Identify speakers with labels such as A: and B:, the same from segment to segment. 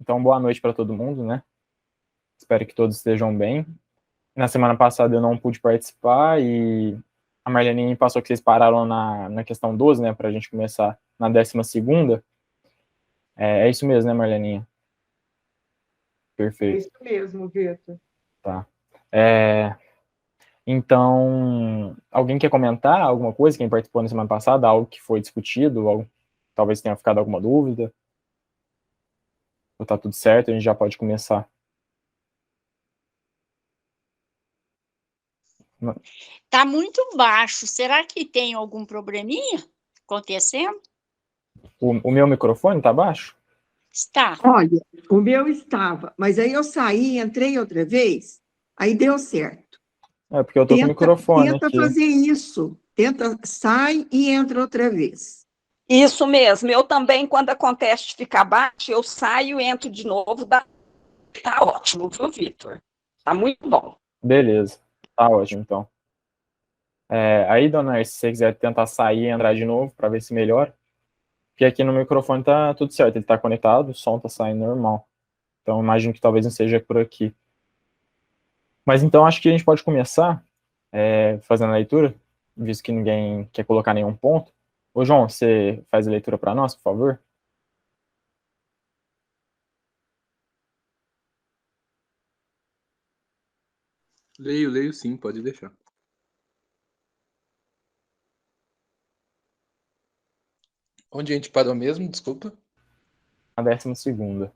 A: Então, boa noite para todo mundo, né? Espero que todos estejam bem. Na semana passada eu não pude participar e a Marlene me passou que vocês pararam na questão 12, né? Para a gente começar na 12ª. É isso mesmo, né, Marleninha?
B: É
A: Perfeito.
B: isso mesmo, Vitor.
A: Tá. Então, alguém quer comentar alguma coisa? Quem participou na semana passada, algo que foi discutido, algo, talvez tenha ficado alguma dúvida? Ou tá tudo certo, a gente já pode começar.
C: Tá muito baixo. Será que tem algum probleminha acontecendo?
A: O meu microfone tá baixo?
C: Está.
B: Olha, o meu estava, mas aí eu saí, entrei outra vez, aí deu certo.
A: É, porque eu tô com o
B: Tenta,
A: microfone
B: tenta
A: aqui.
B: fazer isso. Tenta, sai e entra outra vez.
D: Isso mesmo. Eu também, quando acontece de ficar baixo, eu saio e entro de novo. Tá ótimo, viu, Vitor? Tá muito bom.
A: Beleza, tá ótimo, então. Aí, dona Erce, se você quiser tentar sair e entrar de novo para ver se melhora, porque aqui no microfone tá tudo certo, ele tá conectado, o som tá saindo normal. Então, imagino que talvez não seja por aqui. Mas então, acho que a gente pode começar fazendo a leitura, visto que ninguém quer colocar nenhum ponto. Ô, João, você faz a leitura para nós, por favor?
E: Leio sim, pode deixar. Onde a gente parou mesmo? Desculpa.
A: A 12ª.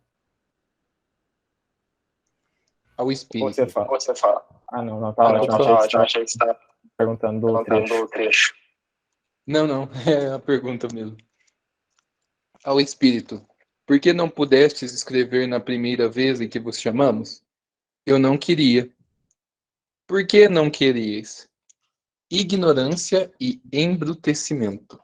E: Ao
A: Ou você
E: espírito.
A: fala?
F: Você fala.
A: Ah, não, tá
E: Ah, não,
A: ótimo.
E: por
A: Achei que
E: favor.
A: você estava
F: Achei que você está
A: perguntando do
F: perguntando
A: trecho.
F: do trecho.
E: Não, é a pergunta mesmo. Ao espírito, por que não pudestes escrever na primeira vez em que vos chamamos? Eu não queria. Por que não querias? Ignorância e embrutecimento.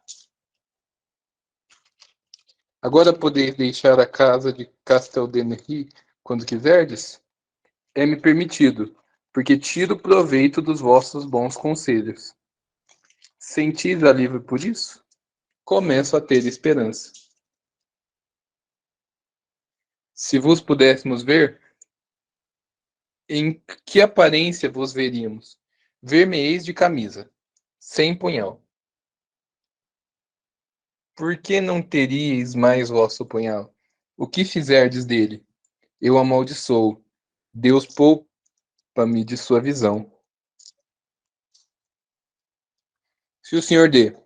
E: Agora podeis deixar a casa de Casteldenry quando quiserdes? É-me permitido, porque tiro proveito dos vossos bons conselhos. Sentis alívio por isso? Começo a ter esperança. Se vos pudéssemos ver, em que aparência vos veríamos? Ver-me-eis de camisa, sem punhal. Por que não teríeis mais vosso punhal? O que fizerdes dele? Eu amaldiçoo. Deus poupa-me de sua visão. Se o senhor D,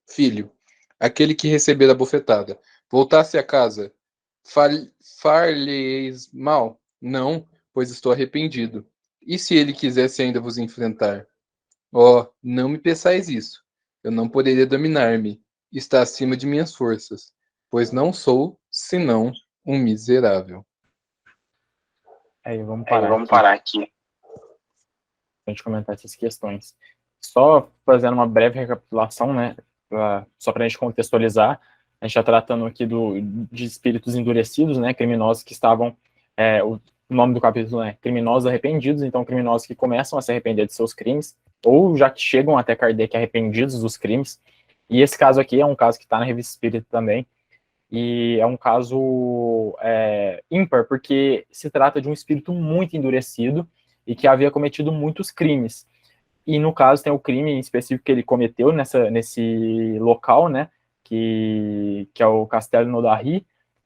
E: filho, aquele que receber a bofetada, voltasse a casa, far-lhe-eis mal? Não, pois estou arrependido. E se ele quisesse ainda vos enfrentar? Oh, não me peçais isso. Eu não poderia dominar-me. Está acima de minhas forças, pois não sou senão um miserável.
A: Vamos
F: Aí,
A: parar
F: vamos
A: aqui
F: parar aqui.
A: para a gente comentar essas questões. Só fazendo uma breve recapitulação, né? Só para a gente contextualizar, a gente está tratando aqui de espíritos endurecidos, né? Criminosos que estavam. O nome do capítulo é Criminosos Arrependidos, então criminosos que começam a se arrepender de seus crimes, ou já que chegam até Kardec arrependidos dos crimes. E esse caso aqui é um caso que está na Revista Espírita também, e é um caso ímpar, porque se trata de um espírito muito endurecido e que havia cometido muitos crimes. E no caso tem o crime em específico que ele cometeu nesse local, né, que é o Castelo Nodari,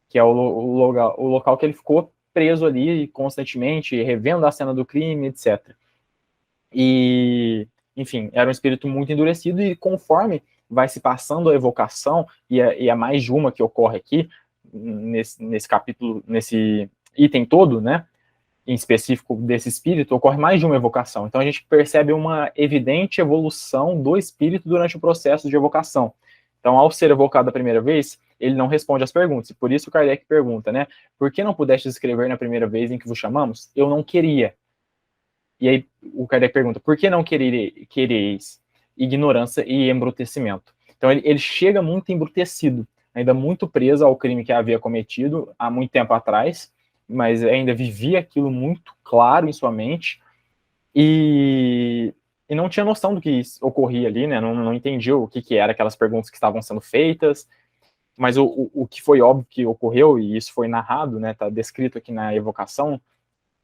A: que é o local que ele ficou preso ali constantemente, revendo a cena do crime, etc. E, enfim, era um espírito muito endurecido e conforme vai se passando a evocação, e é mais de uma que ocorre aqui, nesse capítulo, nesse item todo, né, em específico desse espírito, ocorre mais de uma evocação. Então a gente percebe uma evidente evolução do espírito durante o processo de evocação. Então, ao ser evocado a primeira vez, ele não responde às perguntas. Por isso Kardec pergunta, né? Por que não pudeste escrever na primeira vez em que vos chamamos? Eu não queria. E aí o Kardec pergunta, por que não quereis? Ignorância e embrutecimento. Então ele chega muito embrutecido, ainda muito preso ao crime que havia cometido há muito tempo atrás, mas ainda vivia aquilo muito claro em sua mente e não tinha noção do que ocorria ali, né? Não entendia o que era aquelas perguntas que estavam sendo feitas. Mas o que foi óbvio que ocorreu, e isso foi narrado, né, está descrito aqui na evocação,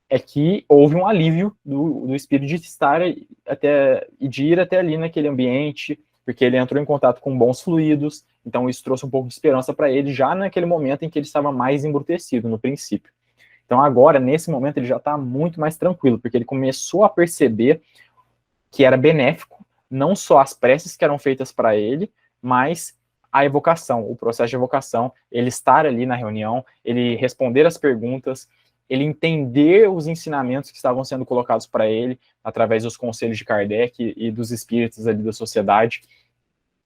A: é que houve um alívio do espírito de estar até, e de ir até ali naquele ambiente, porque ele entrou em contato com bons fluidos, então isso trouxe um pouco de esperança para ele, já naquele momento em que ele estava mais embrutecido, no princípio. Então agora, nesse momento, ele já está muito mais tranquilo, porque ele começou a perceber que era benéfico, não só as preces que eram feitas para ele, mas a evocação, o processo de evocação, ele estar ali na reunião, ele responder as perguntas, ele entender os ensinamentos que estavam sendo colocados para ele, através dos conselhos de Kardec e dos espíritos ali da sociedade.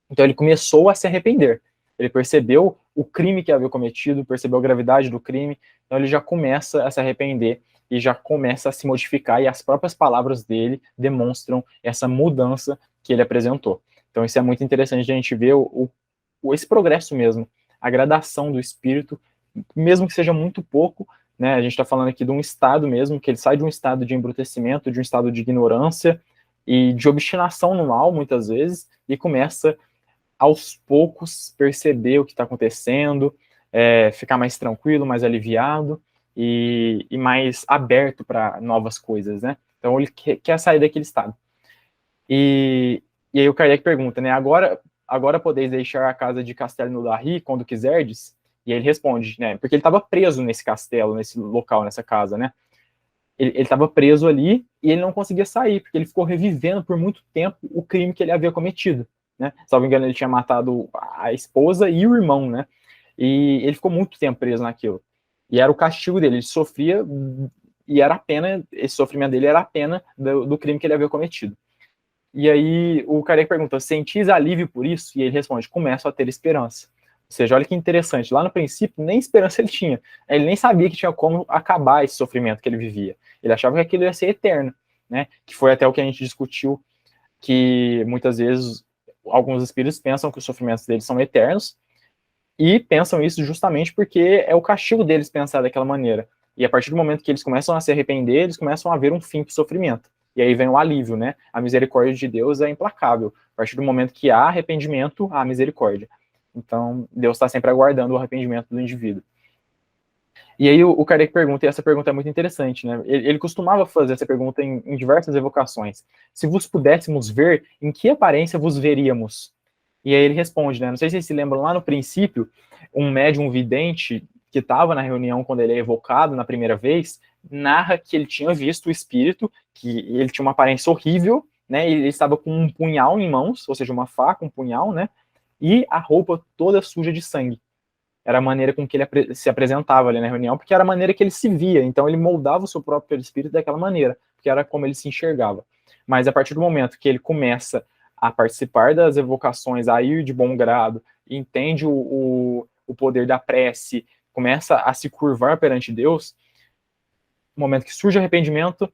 A: Então ele começou a se arrepender. Ele percebeu o crime que havia cometido, percebeu a gravidade do crime, então ele já começa a se arrepender e já começa a se modificar, e as próprias palavras dele demonstram essa mudança que ele apresentou. Então isso é muito interessante a gente ver esse progresso mesmo, a gradação do espírito, mesmo que seja muito pouco, né? A gente está falando aqui de um estado mesmo, que ele sai de um estado de embrutecimento, de um estado de ignorância e de obstinação no mal, muitas vezes, e começa aos poucos perceber o que está acontecendo, ficar mais tranquilo, mais aliviado e mais aberto para novas coisas, né? Então ele quer sair daquele estado. E aí o Kardec pergunta, né? Agora podeis deixar a casa de Castelo no Larry quando quiserdes? E aí ele responde, né? Porque ele estava preso nesse castelo, nesse local, nessa casa, né? Ele estava preso ali e ele não conseguia sair, porque ele ficou revivendo por muito tempo o crime que ele havia cometido, né? Se não me engano, ele tinha matado a esposa e o irmão, né? E ele ficou muito tempo preso naquilo. E era o castigo dele, ele sofria, e era a pena, esse sofrimento dele era a pena do crime que ele havia cometido. E aí o Kardec pergunta, sentis alívio por isso? E ele responde, começo a ter esperança. Ou seja, olha que interessante, lá no princípio nem esperança ele tinha, ele nem sabia que tinha como acabar esse sofrimento que ele vivia, ele achava que aquilo ia ser eterno, né? Que foi até o que a gente discutiu, que muitas vezes alguns espíritos pensam que os sofrimentos deles são eternos, e pensam isso justamente porque é o castigo deles pensar daquela maneira, e a partir do momento que eles começam a se arrepender, eles começam a ver um fim para o sofrimento. E aí vem o alívio, né? A misericórdia de Deus é implacável. A partir do momento que há arrependimento, há misericórdia. Então, Deus está sempre aguardando o arrependimento do indivíduo. E aí o Kardec pergunta, e essa pergunta é muito interessante, né? Ele costumava fazer essa pergunta em diversas evocações. Se vos pudéssemos ver, em que aparência vos veríamos? E aí ele responde, né? Não sei se vocês se lembram, lá no princípio, um médium vidente que estava na reunião quando ele é evocado na primeira vez, narra que ele tinha visto o espírito, que ele tinha uma aparência horrível, né? Ele estava com um punhal em mãos, ou seja, uma faca, um punhal, né? E a roupa toda suja de sangue. Era a maneira com que ele se apresentava ali na reunião, porque era a maneira que ele se via, então ele moldava o seu próprio espírito daquela maneira, porque era como ele se enxergava. Mas a partir do momento que ele começa a participar das evocações, a ir de bom grado, entende o poder da prece, começa a se curvar perante Deus, no momento que surge arrependimento,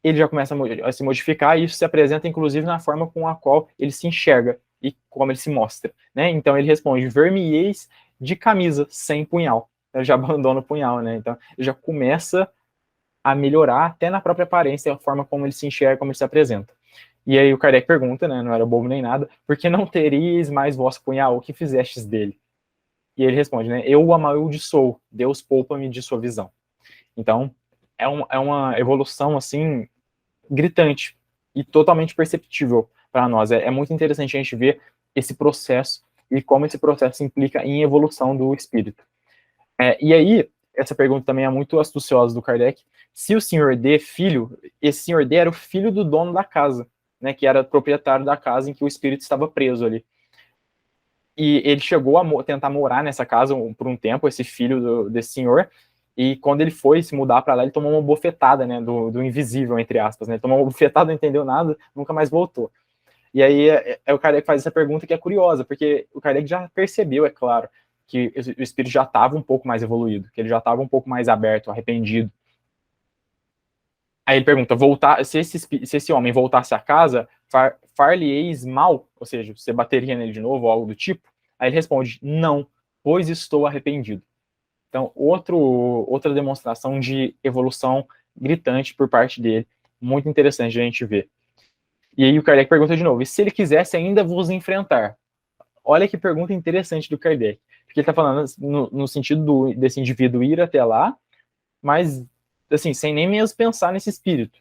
A: ele já começa a se modificar, e isso se apresenta inclusive na forma com a qual ele se enxerga e como ele se mostra, né? Então ele responde, ver-me-eis de camisa, sem punhal. Ele já abandona o punhal, né? Então ele já começa a melhorar até na própria aparência, a forma como ele se enxerga, como ele se apresenta. E aí o Kardec pergunta, né? Não era bobo nem nada, por que não teríeis mais vosso punhal? O que fizestes dele? E ele responde, né? Eu o amaldiçoo, Deus poupa-me de sua visão. Então, é uma evolução, assim, gritante e totalmente perceptível para nós. É muito interessante a gente ver esse processo e como esse processo implica em evolução do espírito. E aí, essa pergunta também é muito astuciosa do Kardec. Se o senhor D, filho, esse senhor D era o filho do dono da casa, né, que era proprietário da casa em que o espírito estava preso ali. E ele chegou a tentar morar nessa casa por um tempo, esse filho desse senhor, e quando ele foi se mudar para lá, ele tomou uma bofetada, né, do invisível, entre aspas, né, ele tomou uma bofetada, não entendeu nada, nunca mais voltou. E aí o Kardec faz essa pergunta que é curiosa, porque o Kardec já percebeu, é claro, que o espírito já estava um pouco mais evoluído, que ele já estava um pouco mais aberto, arrependido. Aí ele pergunta, se esse homem voltasse a casa, far-lhe-eis mal? Ou seja, você bateria nele de novo ou algo do tipo? Aí ele responde, não, pois estou arrependido. Então, outra demonstração de evolução gritante por parte dele, muito interessante de a gente ver. E aí o Kardec pergunta de novo, e se ele quisesse ainda vos enfrentar? Olha que pergunta interessante do Kardec. Porque ele está falando no sentido desse indivíduo ir até lá, mas, assim, sem nem mesmo pensar nesse espírito.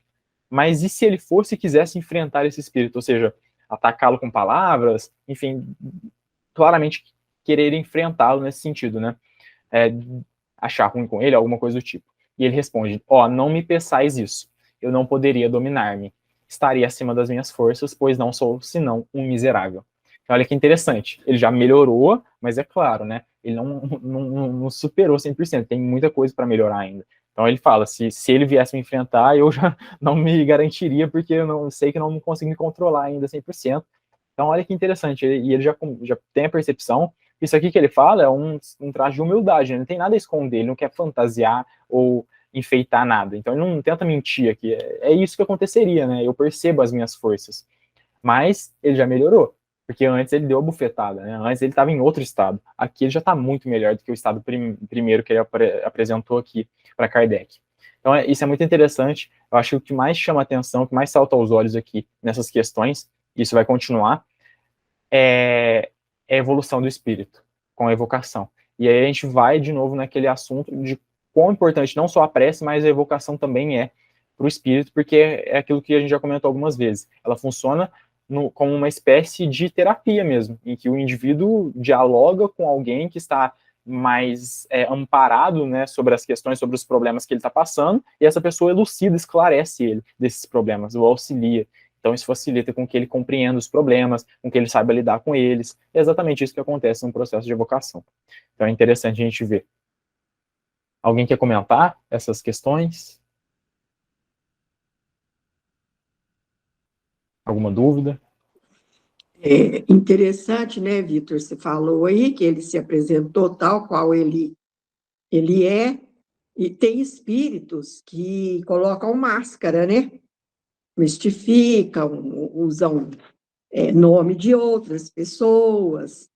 A: Mas e se ele fosse e quisesse enfrentar esse espírito? Ou seja, atacá-lo com palavras, enfim, claramente querer enfrentá-lo nesse sentido, né? Achar ruim com ele, alguma coisa do tipo. E ele responde, não me peçais isso. Eu não poderia dominar-me. Estaria acima das minhas forças, pois não sou senão um miserável. Então, olha que interessante. Ele já melhorou, mas é claro, né? Ele não superou 100%. Tem muita coisa para melhorar ainda. Então ele fala, se ele viesse me enfrentar, eu já não me garantiria, porque eu não sei que não consigo me controlar ainda 100%. Então olha que interessante, e ele já tem a percepção que isso aqui que ele fala é um traço de humildade, né? Ele não tem nada a esconder, ele não quer fantasiar ou enfeitar nada. Então ele não tenta mentir aqui, é isso que aconteceria, né? Eu percebo as minhas forças. Mas ele já melhorou, porque antes ele deu a bufetada, né? Antes ele estava em outro estado. Aqui ele já está muito melhor do que o estado primeiro que ele apresentou aqui para Kardec. Então isso é muito interessante. Eu acho que o que mais chama a atenção, o que mais salta aos olhos aqui nessas questões, isso vai continuar, é a evolução do espírito com a evocação. E aí a gente vai de novo naquele assunto de quão importante não só a prece, mas a evocação também é para o espírito, porque é aquilo que a gente já comentou algumas vezes. Ela funciona como uma espécie de terapia mesmo, em que o indivíduo dialoga com alguém que está mais amparado, né, sobre as questões, sobre os problemas que ele está passando, e essa pessoa elucida, esclarece ele desses problemas, o auxilia. Então isso facilita com que ele compreenda os problemas, com que ele saiba lidar com eles. É exatamente isso que acontece no processo de evocação. Então é interessante a gente ver. Alguém quer comentar essas questões? Alguma dúvida?
B: É interessante, né, Vitor? Você falou aí que ele se apresentou tal qual ele é, e tem espíritos que colocam máscara, né? Mistificam, usam nome de outras pessoas.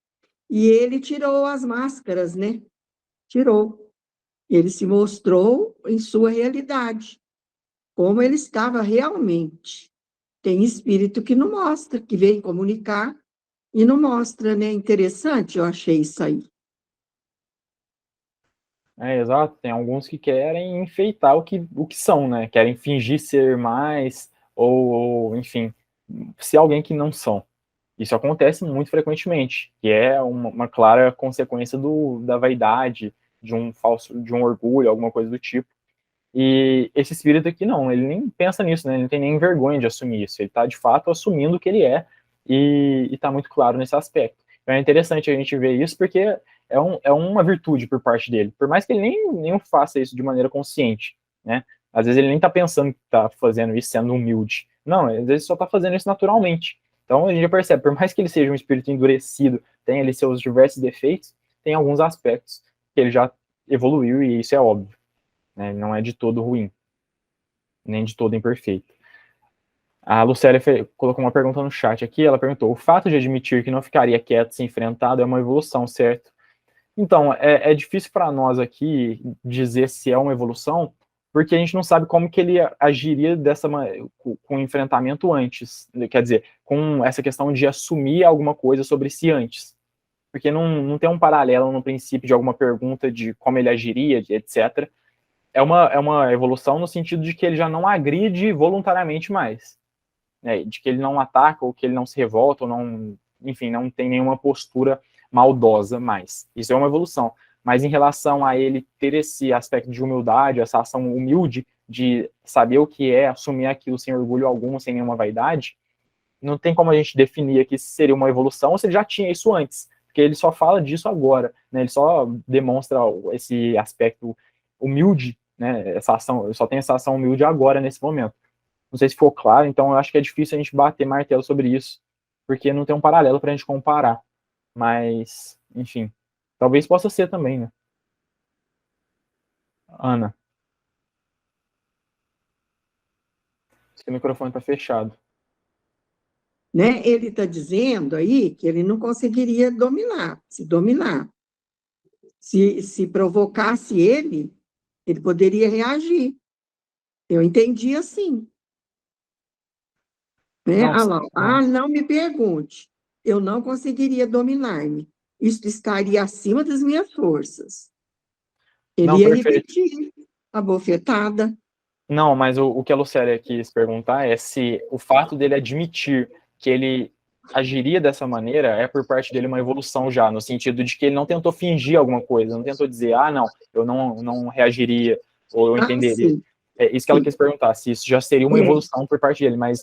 B: E ele tirou as máscaras, né? Tirou. Ele se mostrou em sua realidade, como ele estava realmente. Tem espírito que não mostra, que vem comunicar e não mostra, né? Interessante, eu achei isso aí.
A: Exato. Tem alguns que querem enfeitar o que são, né? Querem fingir ser mais, ou enfim, ser alguém que não são. Isso acontece muito frequentemente, que é uma clara consequência da vaidade, de um orgulho, alguma coisa do tipo. E esse espírito aqui não, ele nem pensa nisso, né? Ele não tem nem vergonha de assumir isso. Ele está de fato assumindo o que ele é, e está muito claro nesse aspecto. Então é interessante a gente ver isso, porque é uma virtude por parte dele. Por mais que ele nem faça isso de maneira consciente, né? Às vezes ele nem está pensando que está fazendo isso sendo humilde. Não, às vezes só está fazendo isso naturalmente. Então a gente já percebe, por mais que ele seja um espírito endurecido, tenha ali seus diversos defeitos, tem alguns aspectos que ele já evoluiu, e isso é óbvio, né? Não é de todo ruim, nem de todo imperfeito. A Lucélia colocou uma pergunta no chat aqui, ela perguntou, o fato de admitir que não ficaria quieto se enfrentado é uma evolução, certo? Então, é difícil para nós aqui dizer se é uma evolução, porque a gente não sabe como que ele agiria com o enfrentamento antes, quer dizer, com essa questão de assumir alguma coisa sobre si antes, porque não tem um paralelo no princípio de alguma pergunta de como ele agiria, etc. É uma evolução no sentido de que ele já não agride voluntariamente mais, né? De que ele não ataca, ou que ele não se revolta, ou não, enfim, não tem nenhuma postura maldosa mais. Isso é uma evolução. Mas em relação a ele ter esse aspecto de humildade, essa ação humilde de saber o que é, assumir aquilo sem orgulho algum, sem nenhuma vaidade, não tem como a gente definir aqui se seria uma evolução ou se ele já tinha isso antes, porque ele só fala disso agora, né? Ele só demonstra esse aspecto humilde, né? Essa ação, só tem essa ação humilde agora, nesse momento. Não sei se ficou claro, então eu acho que é difícil a gente bater martelo sobre isso, porque não tem um paralelo para a gente comparar. Mas, enfim, talvez possa ser também, né? Ana, seu microfone está fechado.
B: Né? Ele está dizendo aí que ele não conseguiria se dominar. Se provocasse ele poderia reagir. Eu entendi assim. Né?
A: Não,
B: Não me pergunte. Eu não conseguiria dominar-me. isto estaria acima das minhas forças. Ele
A: Não,
B: ia
A: perfeito.
B: repetir a bofetada.
A: Não, mas o que a Lucélia quis perguntar é se o fato dele admitir que ele agiria dessa maneira é por parte dele uma evolução já, no sentido de que ele não tentou fingir alguma coisa, não tentou dizer, não, eu não reagiria, ou eu entenderia.
B: Sim,
A: É isso que ela
B: sim.
A: quis perguntar, se isso já seria uma evolução por parte dele, mas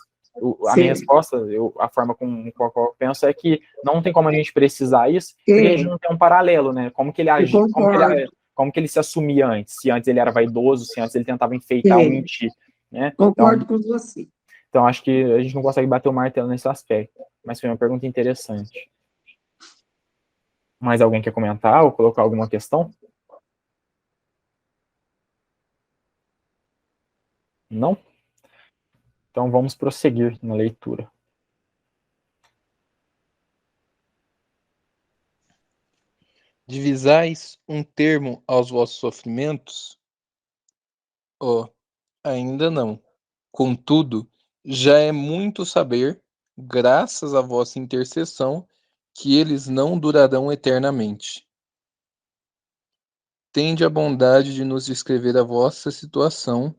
A: a minha resposta, a forma com qual eu penso é que não tem como a gente precisar isso, porque a gente não tem um paralelo, né? Como que ele
B: eu
A: agia,
B: concordo,
A: como que ele se assumia antes, se antes ele era vaidoso, se antes ele tentava enfeitar ou mentir, né?
B: concordo com você.
A: Então acho que a gente não consegue bater o martelo nesse aspecto, mas foi uma pergunta interessante. Mais alguém quer comentar ou colocar alguma questão? Não? Então vamos prosseguir na leitura.
E: Divisais um termo aos vossos sofrimentos? Ainda não. Contudo, já é muito saber, graças à vossa intercessão, que eles não durarão eternamente. Tende a bondade de nos descrever a vossa situação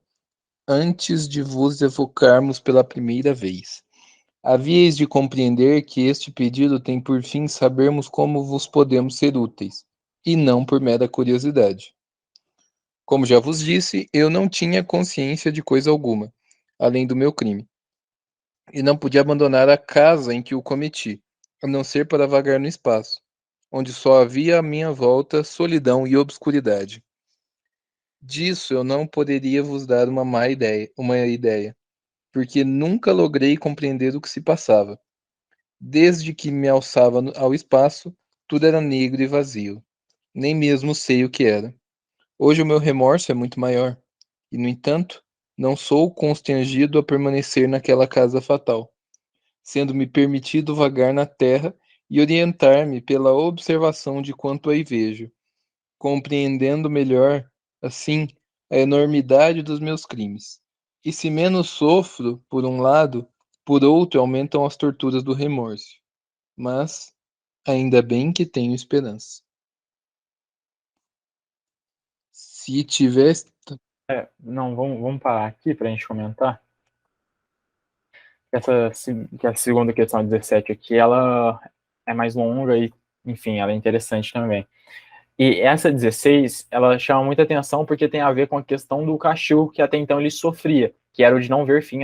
E: antes de vos evocarmos pela primeira vez. Havíeis de compreender que este pedido tem por fim sabermos como vos podemos ser úteis, e não por mera curiosidade. Como já vos disse, eu não tinha consciência de coisa alguma, além do meu crime, e não podia abandonar a casa em que o cometi, a não ser para vagar no espaço, onde só havia à minha volta solidão e obscuridade. Disso eu não poderia vos dar uma ideia, porque nunca logrei compreender o que se passava. Desde que me alçava ao espaço, tudo era negro e vazio. Nem mesmo sei o que era. Hoje o meu remorso é muito maior, e, no entanto, não sou constrangido a permanecer naquela casa fatal, sendo-me permitido vagar na terra e orientar-me pela observação de quanto aí vejo, compreendendo melhor, assim, a enormidade dos meus crimes. E se menos sofro, por um lado, por outro aumentam as torturas do remorso. Mas, ainda bem que tenho esperança. Se tivesse.
A: Não, vamos parar aqui para a gente comentar. Que a segunda questão 17 aqui, ela é mais longa e, enfim, ela é interessante também. E essa 16, ela chama muita atenção porque tem a ver com a questão do castigo que até então ele sofria, que era o de não ver fim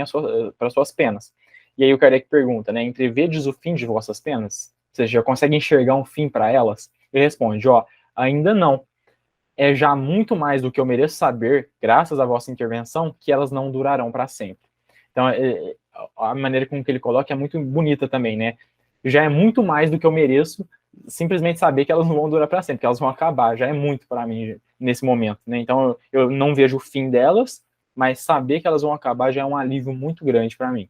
A: para suas penas. E aí o Kardec pergunta, né, entrevedes o fim de vossas penas? Você já consegue enxergar um fim para elas? Ele responde, ainda não. É já muito mais do que eu mereço saber, graças à vossa intervenção, que elas não durarão para sempre. Então, a maneira com que ele coloca é muito bonita também, né? Já é muito mais do que eu mereço simplesmente saber que elas não vão durar para sempre, que elas vão acabar. Já é muito para mim nesse momento, né? Então, eu não vejo o fim delas, mas saber que elas vão acabar já é um alívio muito grande para mim.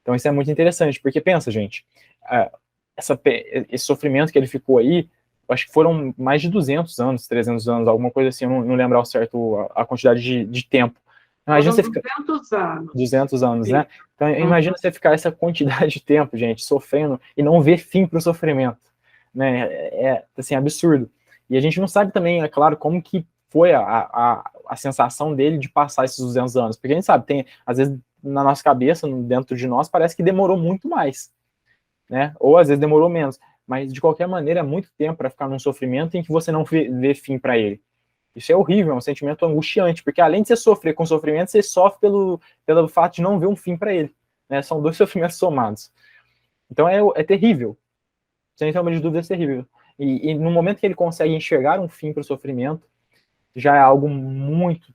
A: Então, isso é muito interessante, porque pensa, gente, esse sofrimento que ele ficou aí, acho que foram mais de 200 anos, 300 anos, alguma coisa assim, eu não lembro ao certo a quantidade de tempo. Imagina
B: Foram
A: você ficar
B: 200 anos.
A: 200 anos, né? Então, imagina você ficar essa quantidade de tempo, gente, sofrendo e não ver fim para o sofrimento, né? Assim, absurdo. E a gente não sabe também, é claro, como que foi a sensação dele de passar esses 200 anos, porque a gente sabe, às vezes, na nossa cabeça, dentro de nós, parece que demorou muito mais, né? Ou às vezes demorou menos, mas de qualquer maneira é muito tempo para ficar num sofrimento em que você não vê fim para ele. Isso é horrível, é um sentimento angustiante, porque além de você sofrer com sofrimento, você sofre pelo fato de não ver um fim para ele, né? São dois sofrimentos somados. Então é terrível, sem sombra de dúvida é terrível. E no momento que ele consegue enxergar um fim para o sofrimento, já é algo muito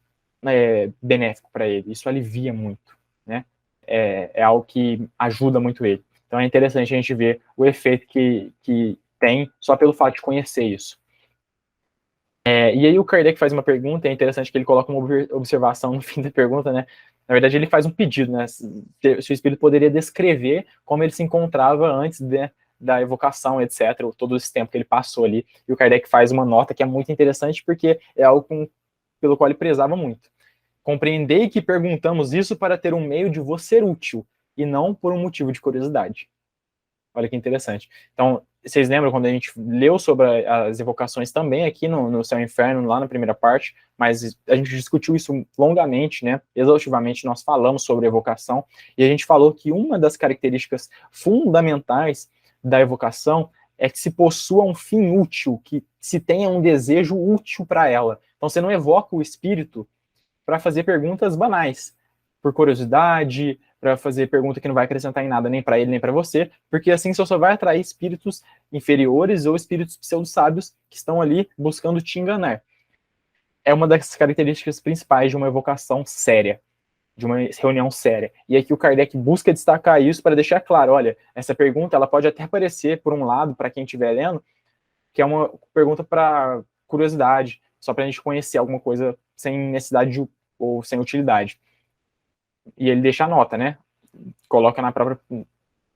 A: benéfico para ele. Isso alivia muito, né? É algo que ajuda muito ele. Então é interessante a gente ver o efeito que tem só pelo fato de conhecer isso. E aí o Kardec faz uma pergunta, é interessante que ele coloca uma observação no fim da pergunta, né? Na verdade, ele faz um pedido, né? Se o espírito poderia descrever como ele se encontrava antes da evocação, etc., todo esse tempo que ele passou ali. E o Kardec faz uma nota que é muito interessante, porque é algo pelo qual ele prezava muito. Compreendei que perguntamos isso para ter um meio de vos ser útil, e não por um motivo de curiosidade. Olha que interessante. Então, vocês lembram quando a gente leu sobre as evocações também aqui no Céu e Inferno, lá na primeira parte, mas a gente discutiu isso longamente, né? Exaustivamente, nós falamos sobre evocação, e a gente falou que uma das características fundamentais da evocação é que se possua um fim útil, que se tenha um desejo útil para ela. Então, você não evoca o espírito para fazer perguntas banais, por curiosidade, para fazer pergunta que não vai acrescentar em nada nem para ele nem para você, porque assim você só vai atrair espíritos inferiores ou espíritos pseudo-sábios que estão ali buscando te enganar. É uma das características principais de uma evocação séria, de uma reunião séria. E aqui o Kardec busca destacar isso para deixar claro, olha, essa pergunta ela pode até parecer, por um lado, para quem estiver lendo, que é uma pergunta para curiosidade, só para a gente conhecer alguma coisa sem necessidade de, ou sem utilidade. E ele deixa a nota, né? Coloca na própria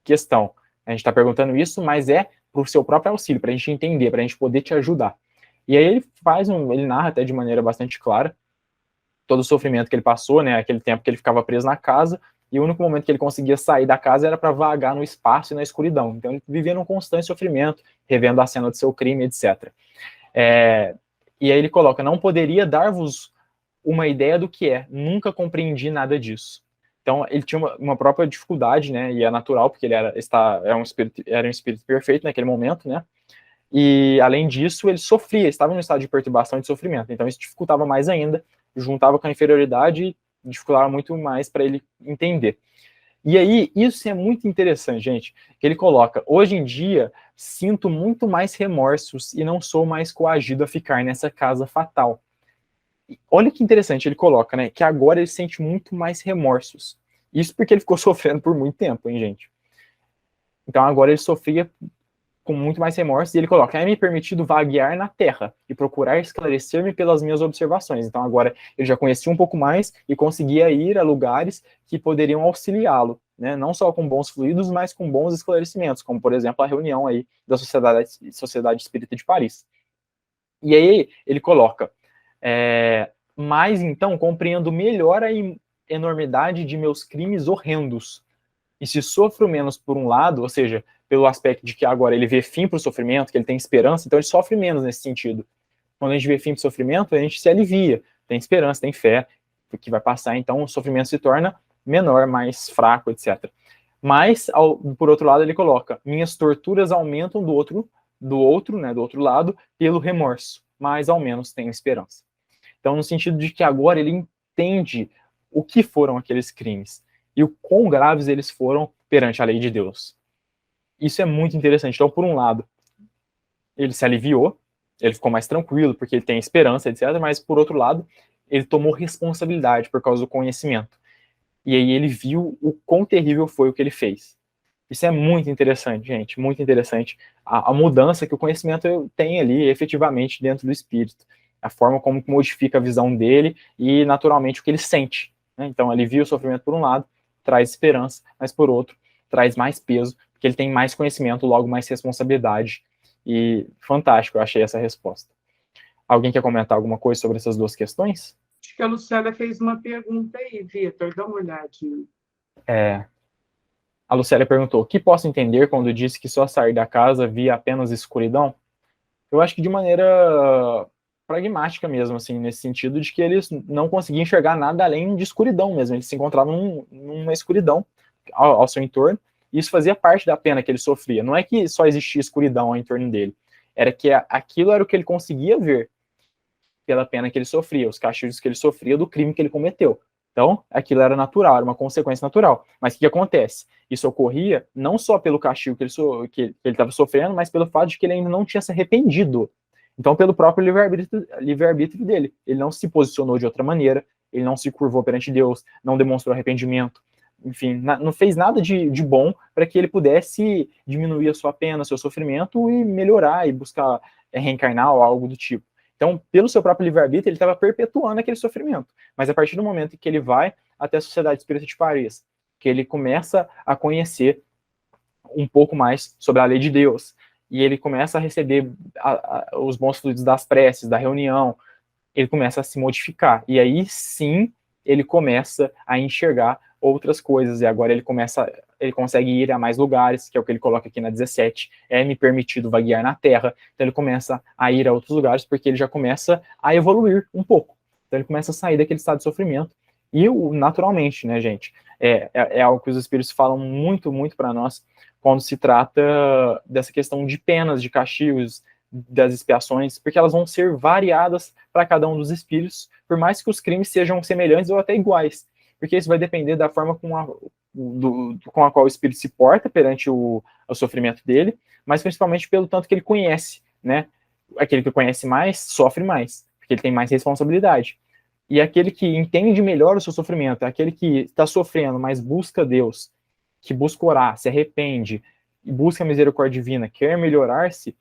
A: questão. A gente está perguntando isso, mas é para o seu próprio auxílio, para a gente entender, para a gente poder te ajudar. E aí ele narra até de maneira bastante clara todo o sofrimento que ele passou, né? Aquele tempo que ele ficava preso na casa, e o único momento que ele conseguia sair da casa era para vagar no espaço e na escuridão. Então ele vivia num constante sofrimento, revendo a cena do seu crime, etc. E aí ele coloca, não poderia dar-vos uma ideia do que é, nunca compreendi nada disso. Então, ele tinha uma própria dificuldade, né, e é natural, porque ele era um espírito perfeito naquele momento, né, e, além disso, ele sofria, estava num estado de perturbação e de sofrimento, então isso dificultava mais ainda, juntava com a inferioridade e dificultava muito mais para ele entender. E aí, isso é muito interessante, gente, que ele coloca, hoje em dia, sinto muito mais remorsos e não sou mais coagido a ficar nessa casa fatal. Olha que interessante, ele coloca, né, que agora ele sente muito mais remorsos. Isso porque ele ficou sofrendo por muito tempo, hein, gente? Então agora ele sofria com muito mais remorsos, e ele coloca, é me permitido vaguear na terra e procurar esclarecer-me pelas minhas observações. Então agora ele já conhecia um pouco mais e conseguia ir a lugares que poderiam auxiliá-lo, né, não só com bons fluidos, mas com bons esclarecimentos, como por exemplo a reunião aí da Sociedade Espírita de Paris. E aí ele coloca, mas então compreendo melhor a enormidade de meus crimes horrendos. E se sofro menos por um lado, ou seja, pelo aspecto de que agora ele vê fim para o sofrimento, que ele tem esperança, então ele sofre menos nesse sentido. Quando a gente vê fim para o sofrimento, a gente se alivia, tem esperança, tem fé, que vai passar, então o sofrimento se torna menor, mais fraco, etc. Mas, por outro lado, ele coloca, minhas torturas aumentam do outro lado, pelo remorso, mas ao menos tenho esperança. Então, no sentido de que agora ele entende o que foram aqueles crimes e o quão graves eles foram perante a lei de Deus. Isso é muito interessante. Então, por um lado, ele se aliviou, ele ficou mais tranquilo, porque ele tem esperança, etc. Mas, por outro lado, ele tomou responsabilidade por causa do conhecimento. E aí ele viu o quão terrível foi o que ele fez. Isso é muito interessante, gente, muito interessante. A mudança que o conhecimento tem ali, efetivamente, dentro do espírito. A forma como modifica a visão dele e, naturalmente, o que ele sente. Né? Então, alivia o sofrimento por um lado, traz esperança, mas por outro, traz mais peso, porque ele tem mais conhecimento, logo mais responsabilidade. E fantástico, eu achei essa resposta. Alguém quer comentar alguma coisa sobre essas duas questões?
F: Acho que a Lucélia fez uma pergunta aí, Vitor, dá uma olhadinha.
A: A Lucélia perguntou, o que posso entender quando disse que só sair da casa via apenas escuridão? Eu acho que de maneira pragmática mesmo, assim, nesse sentido de que eles não conseguiam enxergar nada além de escuridão mesmo, eles se encontravam numa escuridão ao seu entorno, e isso fazia parte da pena que ele sofria. Não é que só existia escuridão ao entorno dele, era que aquilo era o que ele conseguia ver pela pena que ele sofria, os castigos que ele sofria do crime que ele cometeu. Então, aquilo era natural, era uma consequência natural. Mas o que acontece? Isso ocorria não só pelo castigo que ele estava sofrendo, mas pelo fato de que ele ainda não tinha se arrependido. Então, pelo próprio livre-arbítrio dele. Ele não se posicionou de outra maneira, ele não se curvou perante Deus, não demonstrou arrependimento, enfim, não fez nada de bom para que ele pudesse diminuir a sua pena, seu sofrimento e melhorar e buscar reencarnar ou algo do tipo. Então, pelo seu próprio livre-arbítrio, ele estava perpetuando aquele sofrimento. Mas a partir do momento em que ele vai até a Sociedade Espírita de Paris, que ele começa a conhecer um pouco mais sobre a lei de Deus, e ele começa a receber os bons fluidos das preces, da reunião, ele começa a se modificar. E aí sim, ele começa a enxergar outras coisas, e agora ele consegue ir a mais lugares, que é o que ele coloca aqui na 17, é-me permitido vaguear na terra, então ele começa a ir a outros lugares, porque ele já começa a evoluir um pouco, então ele começa a sair daquele estado de sofrimento, e naturalmente, né, gente, é algo que os espíritos falam muito, muito para nós, quando se trata dessa questão de penas, de castigos, das expiações, porque elas vão ser variadas para cada um dos espíritos, por mais que os crimes sejam semelhantes ou até iguais, porque isso vai depender da forma com a qual o espírito se porta perante o sofrimento dele, mas principalmente pelo tanto que ele conhece, né? Aquele que conhece mais, sofre mais, porque ele tem mais responsabilidade. E aquele que entende melhor o seu sofrimento, aquele que está sofrendo, mas busca Deus, que busca orar, se arrepende, e busca a misericórdia divina, quer melhorar-se,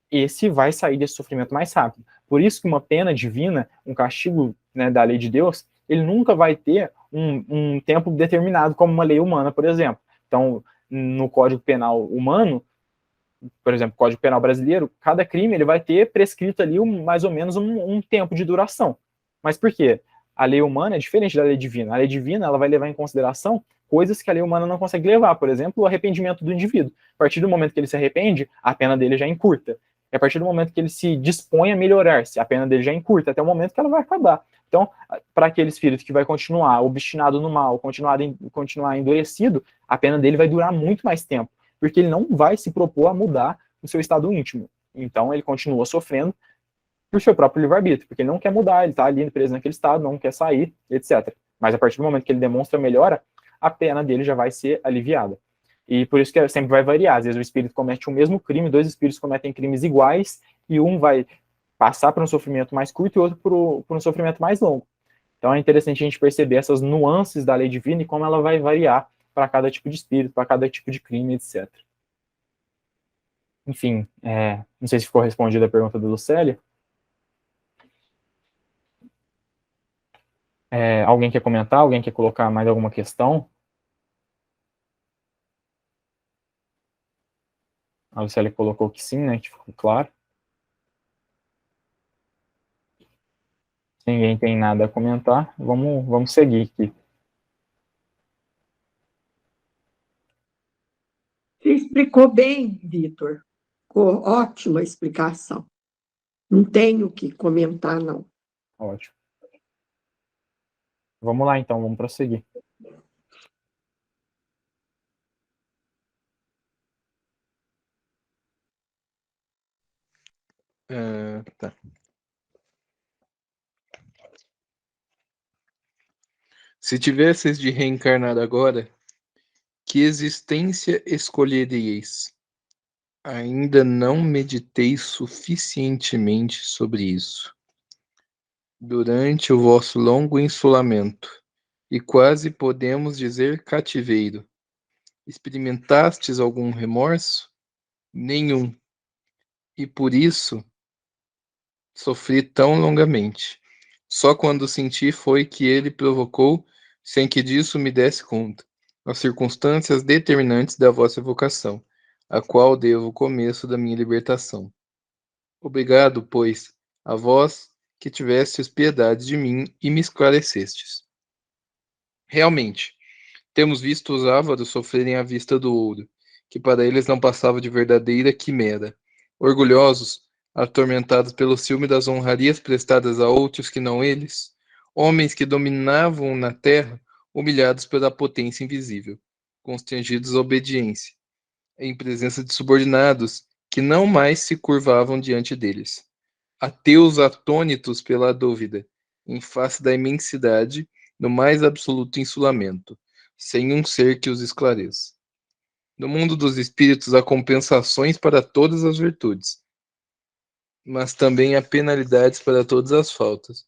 A: esse vai sair desse sofrimento mais rápido. Por isso que uma pena divina, um castigo, né, da lei de Deus, ele nunca vai ter um tempo determinado, como uma lei humana, por exemplo. Então, no Código Penal humano, por exemplo, o Código Penal brasileiro, cada crime ele vai ter prescrito ali mais ou menos um tempo de duração. Mas por quê? A lei humana é diferente da lei divina. A lei divina ela vai levar em consideração coisas que a lei humana não consegue levar. Por exemplo, o arrependimento do indivíduo. A partir do momento que ele se arrepende, a pena dele já encurta. E a partir do momento que ele se dispõe a melhorar-se, a pena dele já encurta, até o momento que ela vai acabar. Então, para aquele espírito que vai continuar obstinado no mal, continuar endurecido, a pena dele vai durar muito mais tempo, porque ele não vai se propor a mudar o seu estado íntimo. Então, ele continua sofrendo por seu próprio livre-arbítrio, porque ele não quer mudar, ele está ali preso naquele estado, não quer sair, etc. Mas a partir do momento que ele demonstra melhora, a pena dele já vai ser aliviada. E por isso que sempre vai variar. Às vezes o espírito comete o mesmo crime, dois espíritos cometem crimes iguais, e um vai passar por um sofrimento mais curto e outro por um sofrimento mais longo. Então é interessante a gente perceber essas nuances da lei divina e como ela vai variar para cada tipo de espírito, para cada tipo de crime, etc. Enfim, não sei se ficou respondida a pergunta do Lucélio. Alguém quer comentar? Alguém quer colocar mais alguma questão? A Lucélia colocou que sim, né? Que ficou claro. Se ninguém tem nada a comentar, vamos seguir aqui.
B: Você explicou bem, Vitor. Ficou ótima explicação. Não tenho o que comentar, não.
A: Ótimo. Vamos lá, então, vamos prosseguir.
E: Tá. Se tivesseis de reencarnar agora, que existência escolheríeis? Ainda não meditei suficientemente sobre isso. Durante o vosso longo insulamento, e quase podemos dizer cativeiro, experimentastes algum remorso? Nenhum. E por isso sofri tão longamente. Só quando senti foi que ele provocou, sem que disso me desse conta, as circunstâncias determinantes da vossa vocação, a qual devo o começo da minha libertação. Obrigado, pois, a vós que tivestes piedade de mim e me esclarecestes. Realmente, temos visto os ávaros sofrerem à vista do ouro, que para eles não passava de verdadeira quimera. Orgulhosos, atormentados pelo ciúme das honrarias prestadas a outros que não eles, homens que dominavam na terra, humilhados pela potência invisível, constrangidos à obediência, em presença de subordinados que não mais se curvavam diante deles. Ateus atônitos pela dúvida, em face da imensidade, no mais absoluto insulamento, sem um ser que os esclareça. No mundo dos espíritos há compensações para todas as virtudes, mas também há penalidades para todas as faltas,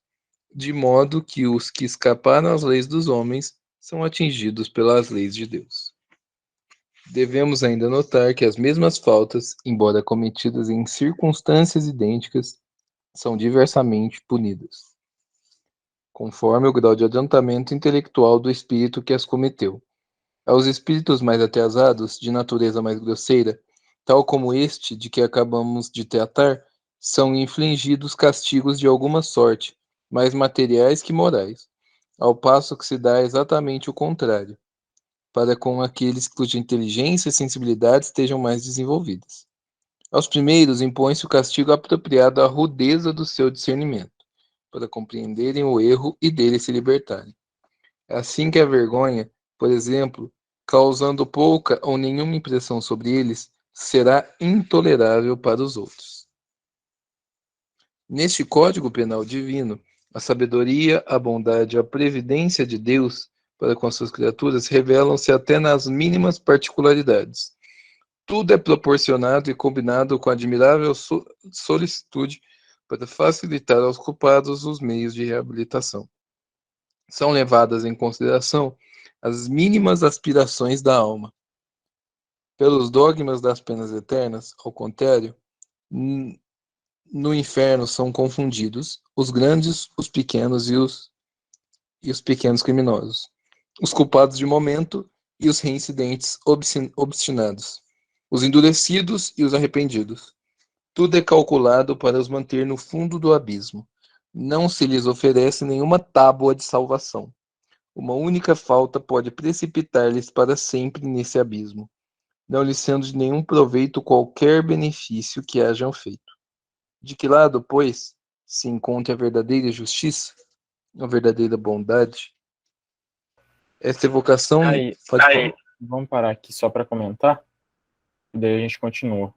E: de modo que os que escaparam às leis dos homens são atingidos pelas leis de Deus. Devemos ainda notar que as mesmas faltas, embora cometidas em circunstâncias idênticas, são diversamente punidas, conforme o grau de adiantamento intelectual do espírito que as cometeu. Aos espíritos mais atrasados, de natureza mais grosseira, tal como este de que acabamos de tratar, são infligidos castigos de alguma sorte, mais materiais que morais, ao passo que se dá exatamente o contrário, para com aqueles cuja inteligência e sensibilidade estejam mais desenvolvidas. Aos primeiros impõe-se o castigo apropriado à rudeza do seu discernimento, para compreenderem o erro e dele se libertarem. É assim que a vergonha, por exemplo, causando pouca ou nenhuma impressão sobre eles, será intolerável para os outros. Neste Código Penal divino, a sabedoria, a bondade e a previdência de Deus para com as suas criaturas revelam-se até nas mínimas particularidades. Tudo é proporcionado e combinado com admirável solicitude para facilitar aos culpados os meios de reabilitação. São levadas em consideração as mínimas aspirações da alma. Pelos dogmas das penas eternas, ao contrário, no inferno são confundidos os grandes, os pequenos e os pequenos criminosos, os culpados de momento e os reincidentes obstinados, os endurecidos e os arrependidos. Tudo é calculado para os manter no fundo do abismo. Não se lhes oferece nenhuma tábua de salvação. Uma única falta pode precipitar-lhes para sempre nesse abismo, não lhes sendo de nenhum proveito qualquer benefício que hajam feito. De que lado, pois, se encontra a verdadeira justiça, a verdadeira bondade? Esta evocação...
A: Vamos parar aqui só para comentar, e daí a gente continua.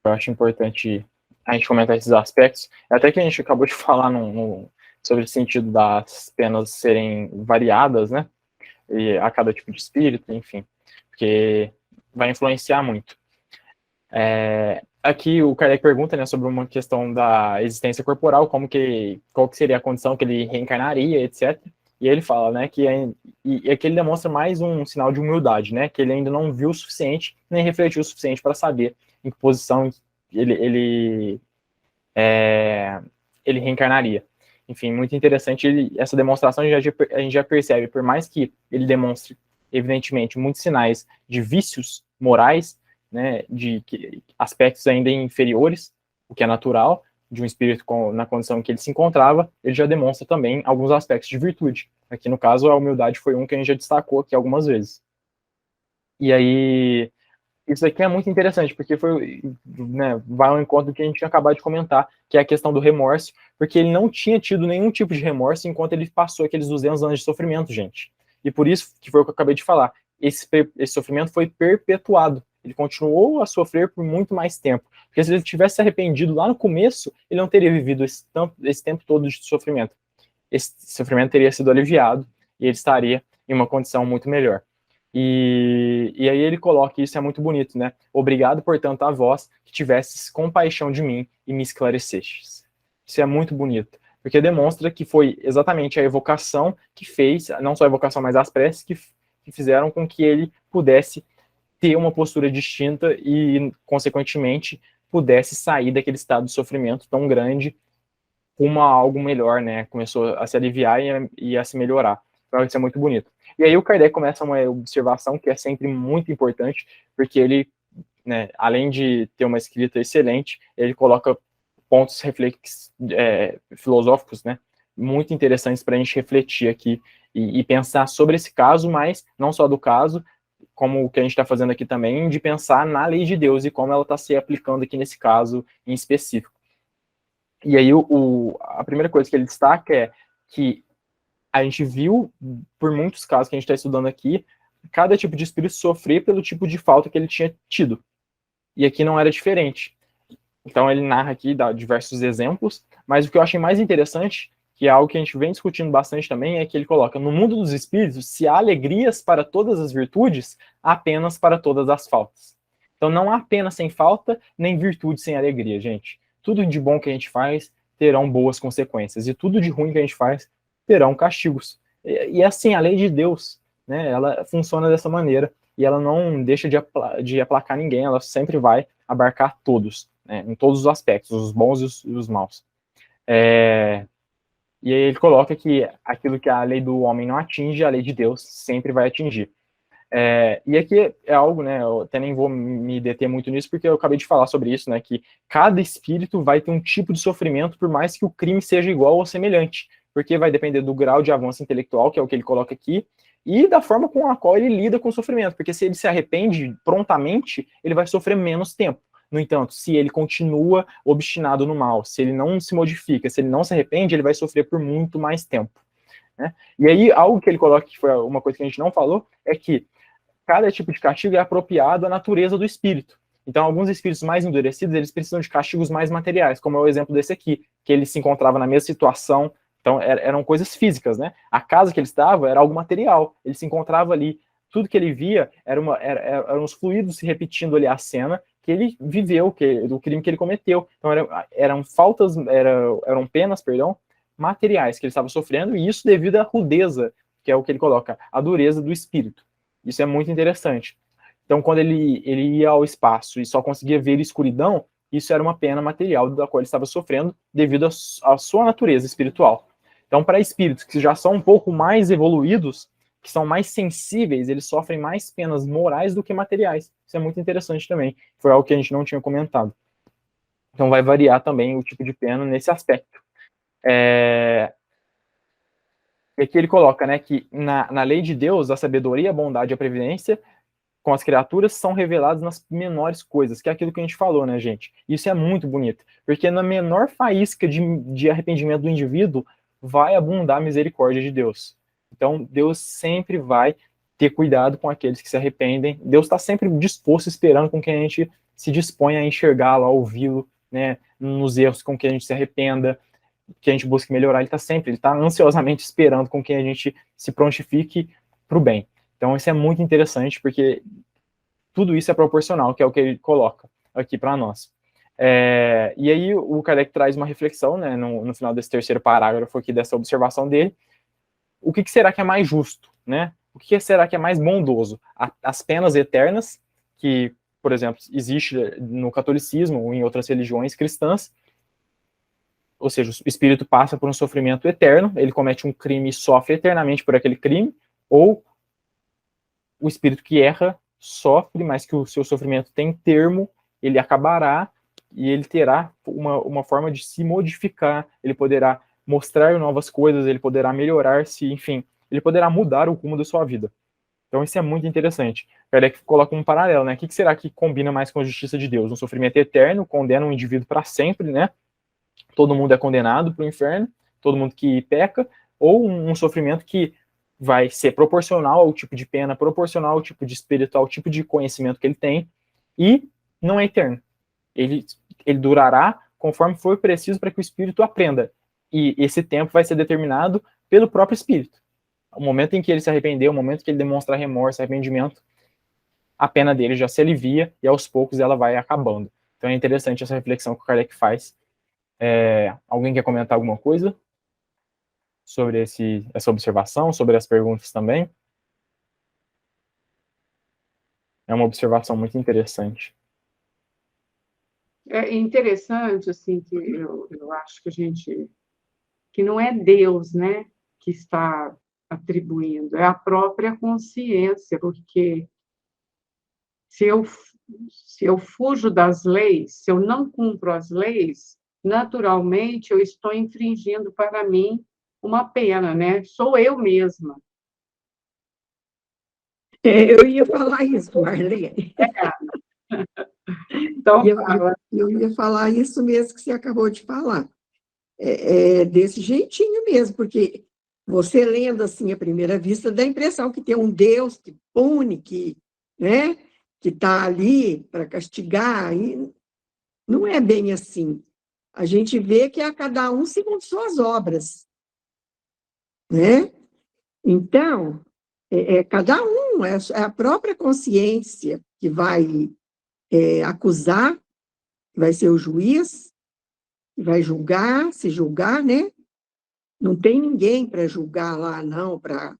A: Eu acho importante a gente comentar esses aspectos, até que a gente acabou de falar sobre o sentido das penas serem variadas, né, e a cada tipo de espírito, enfim, porque vai influenciar muito. Aqui o Kardec pergunta, né, sobre uma questão da existência corporal, qual que seria a condição que ele reencarnaria, etc. E ele fala, né, que aqui ele demonstra mais um sinal de humildade, né, que ele ainda não viu o suficiente, nem refletiu o suficiente para saber em que posição ele reencarnaria. Enfim, muito interessante essa demonstração. A gente já percebe, por mais que ele demonstre, evidentemente, muitos sinais de vícios morais, né, de aspectos ainda inferiores, o que é natural, de um espírito na condição em que ele se encontrava, ele já demonstra também alguns aspectos de virtude. Aqui, no caso, a humildade foi um que a gente já destacou aqui algumas vezes. E aí, isso aqui é muito interessante, porque vai ao encontro do que a gente tinha acabado de comentar, que é a questão do remorso, porque ele não tinha tido nenhum tipo de remorso enquanto ele passou aqueles 200 anos de sofrimento, gente. E por isso, que foi o que eu acabei de falar, esse sofrimento foi perpetuado. Ele continuou a sofrer por muito mais tempo. Porque se ele tivesse se arrependido lá no começo, ele não teria vivido esse tempo todo de sofrimento. Esse sofrimento teria sido aliviado e ele estaria em uma condição muito melhor. E aí ele coloca, isso é muito bonito, né? Obrigado, portanto, a vós que tivesses compaixão de mim e me esclarecestes. Isso é muito bonito, porque demonstra que foi exatamente a evocação que fez, não só a evocação, mas as preces que fizeram com que ele pudesse ter uma postura distinta e, consequentemente, pudesse sair daquele estado de sofrimento tão grande rumo a algo melhor, né? Começou a se aliviar e a se melhorar. Então, isso é muito bonito. E aí o Kardec começa uma observação que é sempre muito importante, porque ele, né, além de ter uma escrita excelente, ele coloca pontos filosóficos, né, muito interessantes para a gente refletir aqui e pensar sobre esse caso, mas não só do caso, como o que a gente está fazendo aqui também, de pensar na lei de Deus e como ela está se aplicando aqui nesse caso em específico. E aí a primeira coisa que ele destaca é que a gente viu, por muitos casos que a gente está estudando aqui, cada tipo de espírito sofrer pelo tipo de falta que ele tinha tido. E aqui não era diferente. Então ele narra aqui, dá diversos exemplos, mas o que eu achei mais interessante, que é algo que a gente vem discutindo bastante também, é que ele coloca, no mundo dos espíritos, se há alegrias para todas as virtudes, há apenas para todas as faltas. Então não há pena sem falta, nem virtude sem alegria, gente. Tudo de bom que a gente faz terão boas consequências, e tudo de ruim que a gente faz terão castigos. E assim, a lei de Deus, né, ela funciona dessa maneira, e ela não deixa de aplacar ninguém, ela sempre vai abarcar todos, né, em todos os aspectos, os bons e os maus. E aí ele coloca que aquilo que a lei do homem não atinge, a lei de Deus sempre vai atingir. E aqui é algo, né, eu até nem vou me deter muito nisso, porque eu acabei de falar sobre isso, né, que cada espírito vai ter um tipo de sofrimento, por mais que o crime seja igual ou semelhante. porque vai depender do grau de avanço intelectual, que é o que ele coloca aqui, e da forma com a qual ele lida com o sofrimento, porque se ele se arrepende prontamente, ele vai sofrer menos tempo. No entanto, se ele continua obstinado no mal, se ele não se modifica, se ele não se arrepende, ele vai sofrer por muito mais tempo, né? E aí, algo que ele coloca, que foi uma coisa que a gente não falou, é que cada tipo de castigo é apropriado à natureza do espírito. Então, alguns espíritos mais endurecidos, eles precisam de castigos mais materiais, como é o exemplo desse aqui, que ele se encontrava na mesma situação. Então, eram coisas físicas, né? A casa que ele estava era algo material. Ele se encontrava ali. Tudo que ele via eram os fluidos se repetindo ali a cena que ele viveu, do crime que ele cometeu. Então, eram penas, materiais que ele estava sofrendo, e isso devido à rudeza, que é o que ele coloca, a dureza do espírito. Isso é muito interessante. Então, quando ele ia ao espaço e só conseguia ver escuridão, isso era uma pena material da qual ele estava sofrendo devido à sua natureza espiritual. Então, para espíritos que já são um pouco mais evoluídos, que são mais sensíveis, eles sofrem mais penas morais do que materiais. Isso é muito interessante também. Foi algo que a gente não tinha comentado. Então, vai variar também o tipo de pena nesse aspecto. E aqui ele coloca, né, que na lei de Deus, a sabedoria, a bondade e a previdência com as criaturas são revelados nas menores coisas, que é aquilo que a gente falou, né, gente? Isso é muito bonito, porque na menor faísca de arrependimento do indivíduo vai abundar a misericórdia de Deus. Então, Deus sempre vai ter cuidado com aqueles que se arrependem. Deus está sempre disposto, esperando com que a gente se disponha a enxergá-lo, a ouvi-lo, né, nos erros com que a gente se arrependa, que a gente busque melhorar. Ele está ansiosamente esperando com que a gente se prontifique para o bem. Então, isso é muito interessante, porque tudo isso é proporcional, que é o que ele coloca aqui para nós. E aí, o Kardec traz uma reflexão, né, no final desse terceiro parágrafo aqui, dessa observação dele. O que será que é mais justo, né? O que será que é mais bondoso? As penas eternas, que, por exemplo, existe no catolicismo ou em outras religiões cristãs, ou seja, o espírito passa por um sofrimento eterno, ele comete um crime e sofre eternamente por aquele crime, ou o espírito que erra sofre, mas que o seu sofrimento tem termo, ele acabará e ele terá uma forma de se modificar, ele poderá mostrar novas coisas, ele poderá melhorar-se, enfim, ele poderá mudar o rumo da sua vida. Então isso é muito interessante. Kardec coloca um paralelo, né? O que será que combina mais com a justiça de Deus? Um sofrimento eterno, condena um indivíduo para sempre, né? Todo mundo é condenado para o inferno, todo mundo que peca, ou um sofrimento que vai ser proporcional ao tipo de pena, proporcional ao tipo de espírito, ao tipo de conhecimento que ele tem, e não é eterno. Ele durará conforme for preciso para que o espírito aprenda. E esse tempo vai ser determinado pelo próprio espírito. O momento em que ele se arrependeu, o momento que ele demonstra remorso, arrependimento, a pena dele já se alivia e aos poucos ela vai acabando. Então é interessante essa reflexão que o Kardec faz. Alguém quer comentar alguma coisa sobre essa observação, sobre as perguntas também? É uma observação muito interessante.
F: É interessante, assim, que eu acho que não é Deus, né, que está atribuindo, é a própria consciência, porque se eu fujo das leis, se eu não cumpro as leis, naturalmente eu estou infringindo para mim uma pena, né? Sou eu mesma.
B: Eu ia falar isso, Marlene.
F: Então,
B: eu ia falar isso mesmo que você acabou de falar. Desse jeitinho mesmo, porque você lendo assim à primeira vista, dá a impressão que tem um Deus que pune, né, que está ali para castigar, e não é bem assim. A gente vê que é a cada um segundo suas obras, né? Então, cada um, é a própria consciência que vai acusar, que vai ser o juiz, que vai julgar, se julgar, né? Não tem ninguém para julgar lá, não, para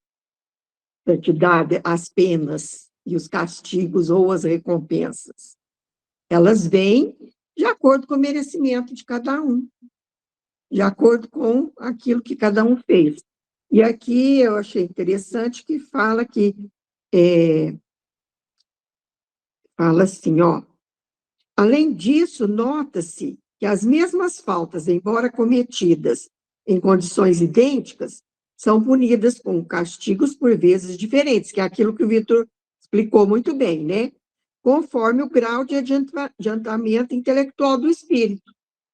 B: te dar as penas e os castigos ou as recompensas. Elas vêm de acordo com o merecimento de cada um, de acordo com aquilo que cada um fez. E aqui eu achei interessante que fala fala assim, ó, além disso, nota-se que as mesmas faltas, embora cometidas em condições idênticas, são punidas com castigos por vezes diferentes, que é aquilo que o Vitor explicou muito bem, né? Conforme o grau de adiantamento intelectual do espírito.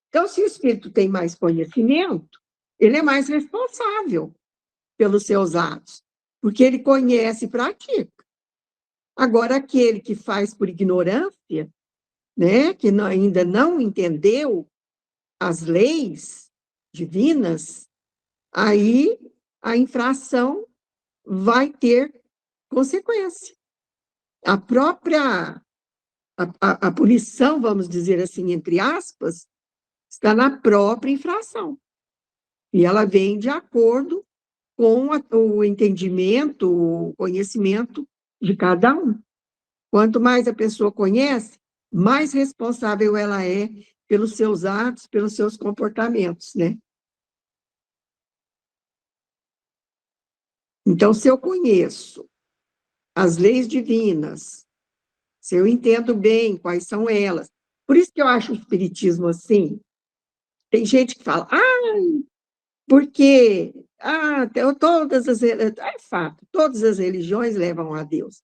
B: Então, se o espírito tem mais conhecimento, ele é mais responsável pelos seus atos, porque ele conhece e pratica. Agora, aquele que faz por ignorância, né, que ainda não entendeu as leis divinas, aí a infração vai ter consequência. A própria a punição, vamos dizer assim, entre aspas, está na própria infração. E ela vem de acordo com o entendimento, o conhecimento de cada um. Quanto mais a pessoa conhece, mais responsável ela é pelos seus atos, pelos seus comportamentos, né? Então, se eu conheço as leis divinas, se eu entendo bem quais são elas, por isso que eu acho o espiritismo assim. Tem gente que fala, porque todas as é fato, todas as religiões levam a Deus.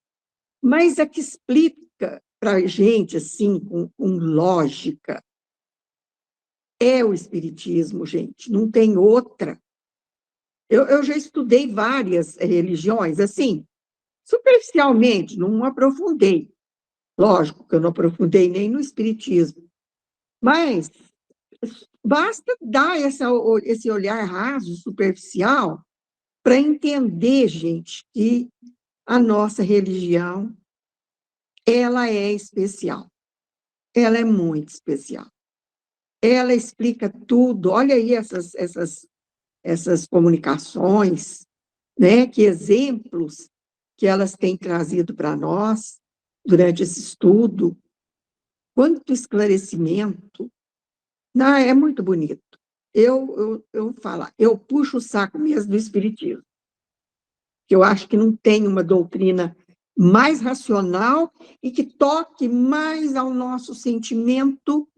B: Mas a que explica para a gente, assim, com lógica, é o espiritismo, gente, não tem outra. Eu já estudei várias religiões, assim, superficialmente, não aprofundei. Lógico que eu não aprofundei nem no espiritismo, mas basta dar esse olhar raso, superficial, para entender, gente, que a nossa religião, ela é especial. Ela é muito especial. Ela explica tudo. Olha aí essas comunicações, né? Que exemplos que elas têm trazido para nós durante esse estudo. Quanto esclarecimento. Não, é muito bonito. Eu falo, eu puxo o saco mesmo do espiritismo. Eu acho que não tem uma doutrina mais racional e que toque mais ao nosso sentimento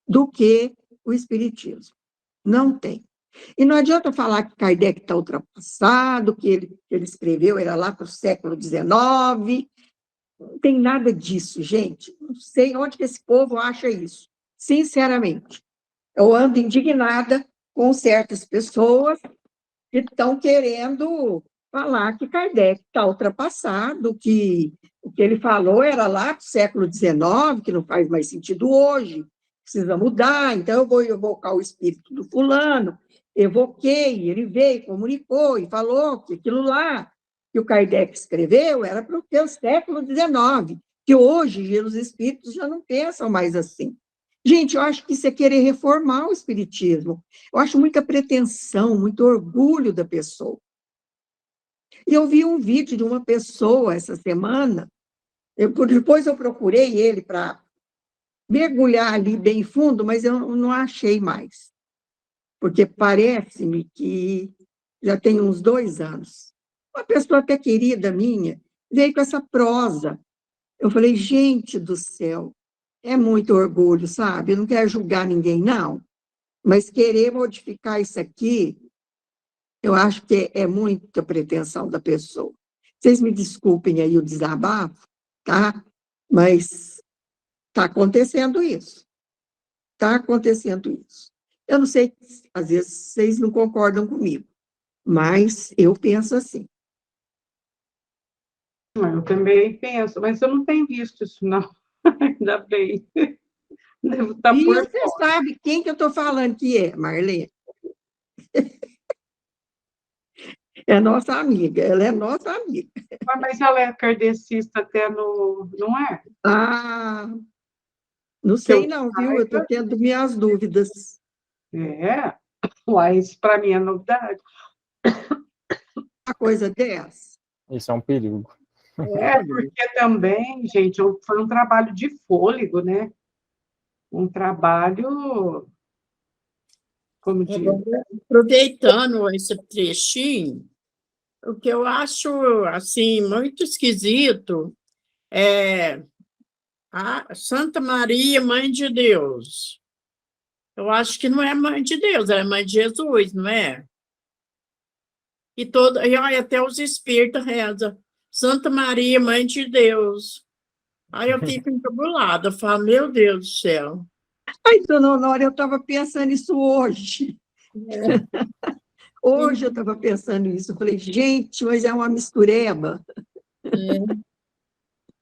B: do que o espiritismo. Não tem. E não adianta falar que Kardec está ultrapassado, que ele escreveu, era lá para o século XIX. Não tem nada disso, gente. Não sei onde que esse povo acha isso, sinceramente. Eu ando indignada com certas pessoas que estão querendo falar que Kardec está ultrapassado, que o que ele falou era lá do século XIX, que não faz mais sentido hoje, precisa mudar, então eu vou evocar o espírito do fulano, evoquei, ele veio, comunicou e falou que aquilo lá que o Kardec escreveu era para o século XIX, que hoje os espíritos já não pensam mais assim. Gente, eu acho que isso é querer reformar o espiritismo. Eu acho muita pretensão, muito orgulho da pessoa. E eu vi um vídeo de uma pessoa essa semana, depois eu procurei ele para mergulhar ali bem fundo, mas eu não achei mais. Porque parece-me que já tem uns 2 anos. Uma pessoa até querida minha veio com essa prosa. Eu falei, gente do céu, é muito orgulho, sabe? Eu não quero julgar ninguém, não. Mas querer modificar isso aqui, eu acho que é muita pretensão da pessoa. Vocês me desculpem aí o desabafo, tá? Mas está acontecendo isso. Está acontecendo isso. Eu não sei, às vezes vocês não concordam comigo, mas eu penso assim.
F: Eu também penso, mas eu não tenho visto isso, não. Ainda bem. Devo estar
B: E
F: por
B: você sabe quem que eu estou falando que é, Marlene? É nossa amiga, ela é nossa amiga.
F: Mas ela é kardecista até no... Não é?
B: Não sei não, viu? Eu estou tendo minhas dúvidas.
F: É, mas para mim é novidade.
B: Uma coisa dessa.
A: Isso é um perigo.
F: É, porque também, gente, foi um trabalho de fôlego, né? Um trabalho, como diz...
G: Aproveitando esse trechinho, o que eu acho assim muito esquisito é a Santa Maria, Mãe de Deus. Eu acho que não é mãe de Deus, ela é mãe de Jesus, não é? E olha, até os espíritos rezam. Santa Maria, mãe de Deus. Aí eu fico encabulada, falo, meu Deus do céu.
B: Ai, dona Honória, eu estava pensando isso hoje. Hoje eu estava pensando isso. Eu falei, gente, mas é uma mistureba.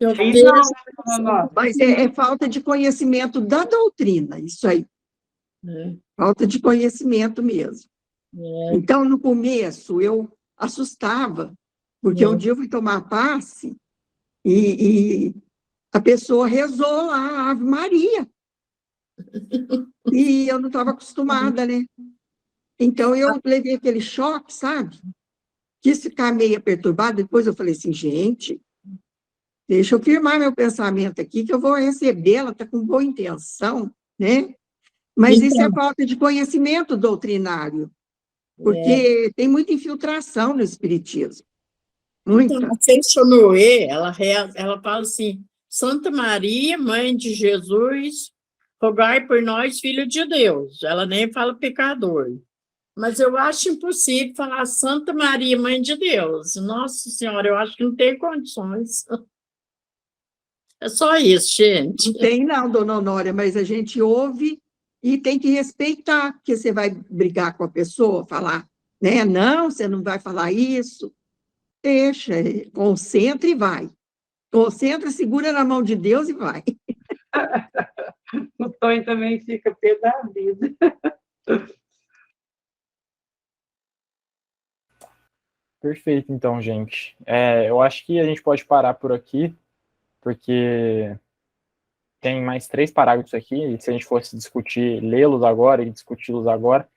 G: Eu
F: Aí
G: penso,
F: não, né, dona
B: Mas é falta de conhecimento da doutrina, isso aí.
G: é,
B: Falta de conhecimento mesmo.
G: é,
B: Então, no começo, eu assustava, porque um dia eu fui tomar passe e a pessoa rezou lá a Ave Maria. E eu não estava acostumada, né? Então, eu levei aquele choque, sabe? Quis ficar meio perturbada. Depois eu falei assim, gente, deixa eu firmar meu pensamento aqui, que eu vou receber, ela está com boa intenção, né? Mas isso é
G: Então,
B: falta de conhecimento doutrinário,
G: é,
B: porque tem muita infiltração no espiritismo.
G: então,
B: Muita.
G: a Seixonoe, ela fala assim, Santa Maria, mãe de Jesus, rogai por nós, filho de Deus. Ela nem fala pecador. Mas eu acho impossível falar Santa Maria, mãe de Deus. Nossa Senhora, eu acho que não tem condições. É só isso, gente.
B: Não tem, não, dona Honória, mas a gente ouve e tem que respeitar, porque você vai brigar com a pessoa, falar, né? Não, você não vai falar isso. Deixa, concentra e vai. Concentra, segura na mão de Deus e vai.
F: O Tonho também fica pé da vida.
A: Perfeito, então, gente. Eu acho que a gente pode parar por aqui, porque tem mais 3 parágrafos aqui, e se a gente fosse discutir, lê-los agora e discuti-los agora,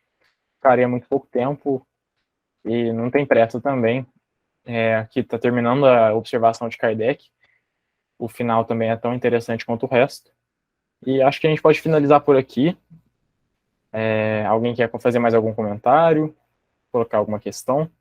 A: ficaria muito pouco tempo, e não tem pressa também. Aqui está terminando a observação de Kardec, o final também é tão interessante quanto o resto, e acho que a gente pode finalizar por aqui. Alguém quer fazer mais algum comentário? Colocar alguma questão?